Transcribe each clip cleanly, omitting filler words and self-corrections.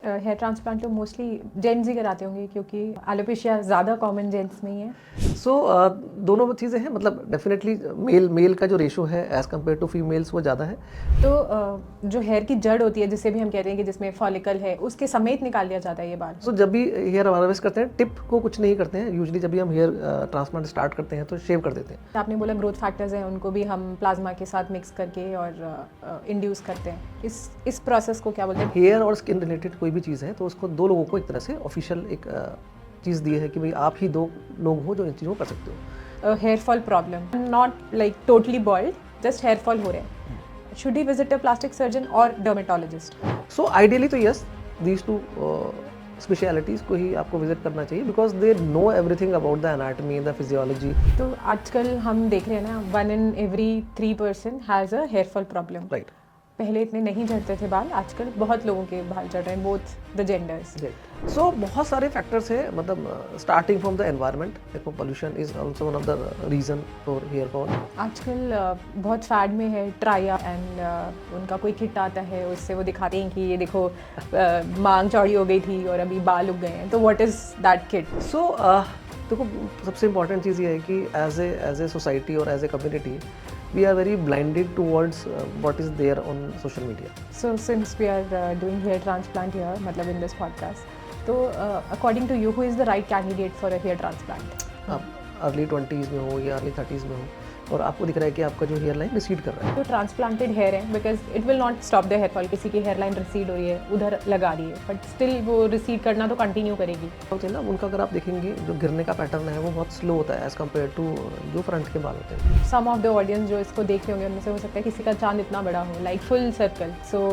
Hair transplant तो mostly gents ही कराते होंगे क्योंकि एलोपेशिया ज़्यादा कॉमन जेंट्स में ही है। सो दोनों चीज़ें हैं, मतलब डेफिनेटली मेल का जो रेशो है एज़ कम्पेयर टू फीमेल्स वो ज़्यादा है। तो जो हेयर की जड़ होती है जिसे भी हम कहते हैं कि जिसमें फॉलिकल है उसके समेत निकाल लिया जाता है ये बाल। सो जब भी हेयर हार्वेस्ट करते हैं टिप को कुछ नहीं करते हैं, यूजुअली जब भी हम हेयर ट्रांसप्लांट स्टार्ट करते हैं तो शेव कर देते हैं। आपने बोला ग्रोथ फैक्टर्स हैं उनको भी हम प्लाज्मा के साथ मिक्स करके और इंड्यूस करते हैं। इस प्रोसेस को क्या बोलते हैं? हेयर और स्किन रिलेटेड कोई भी चीज़ है तो उसको दो लोगों को एक तरह से ऑफिशियल एक चीज़ दी है कि भाई आप ही दो लोग हो जो इन चीज़ों को कर सकते हो। Hair fall problem, not like totally bald, just hair fall हो रहे हैं। Should he visit a plastic surgeon और डर्मेटोलॉजिस्ट? सो आइडियली तो यस, दीज टू स्पेशलिटीज़ को ही आपको विजिट करना चाहिए because they know everything about the anatomy the physiology. तो आजकल हम देख रहे हैं ना 1 in every 3 person has a hair fall problem. Right. पहले इतने नहीं झड़ते थे बाल, आजकल बहुत लोगों के बाल झड़ रहे हैं, बोथ द जेंडर्स। सो बहुत सारे फैक्टर्स हैं, मतलब स्टार्टिंग फ्रॉम द एनवायरनमेंट, देखो pollution is also one of the reason for hair fall. आजकल बहुत फैड में है ट्राया एंड उनका कोई किट आता है, उससे वो दिखाते हैं कि ये देखो मांग चौड़ी हो गई थी और अभी बाल उग गए हैं। तो what is that kit? So देखो सबसे इम्पॉर्टेंट चीज़ ये है कि एज ए सोसाइटी और as a community we are very blinded towards what is there on social media. So since we are doing hair transplant here, मतलब in this podcast, तो according to you, who is the right candidate for a hair transplant? आप early 20s में हो या early 30s में हो और आपको दिख रहा है कि आपका जो हेयर लाइन रिसीड कर रहा है, जो ट्रांसप्लांटेड हेयर है, because it will not stop the hair fall. किसी की हेयर लाइन रिसीड हो रही है, उधर लगा रही है, बट स्टिल वो रिसीड करना तो कंटिन्यू करेगी। होते हैं ना उनका, अगर आप देखेंगे जो गिरने का पैटर्न है वो बहुत स्लो होता है एज कम्पेयर टू जो फ्रंट के बाल होते हैं। सम ऑफ द ऑडियंस जो इसको देख रहे होंगे उनमें से हो सकता है किसी का चांद इतना बड़ा हो, लाइक फुल सर्कल। सो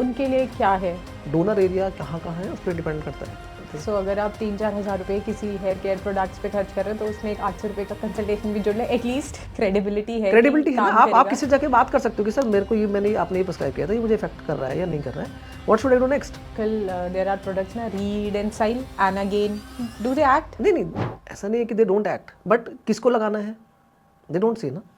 उनके लिए क्या है? डोनर एरिया कहाँ है उस पर डिपेंड करता है। सो अगर आप 3-4 हज़ार रुपये किसी हेयर केयर प्रोडक्ट्स पे खर्च कर रहे हो तो उसमें एक 800 रुपये का कंसल्टेशन भी जुड़ ले, एटलीस्ट क्रेडिबिलिटी है ना। आप किसी जाके बात कर सकते हो कि सर मेरे को ये आपने ये प्रिस्क्राइब किया था, ये मुझे इफेक्ट कर रहा है या नहीं कर रहा है, what should I do next. कल देयर आर प्रोडक्ट्स ना, Redensyl, Anagain, do they act? नहीं, ऐसा नहीं है कि दे डोंट एक्ट, बट किसको लगाना है दे डोंट से ना।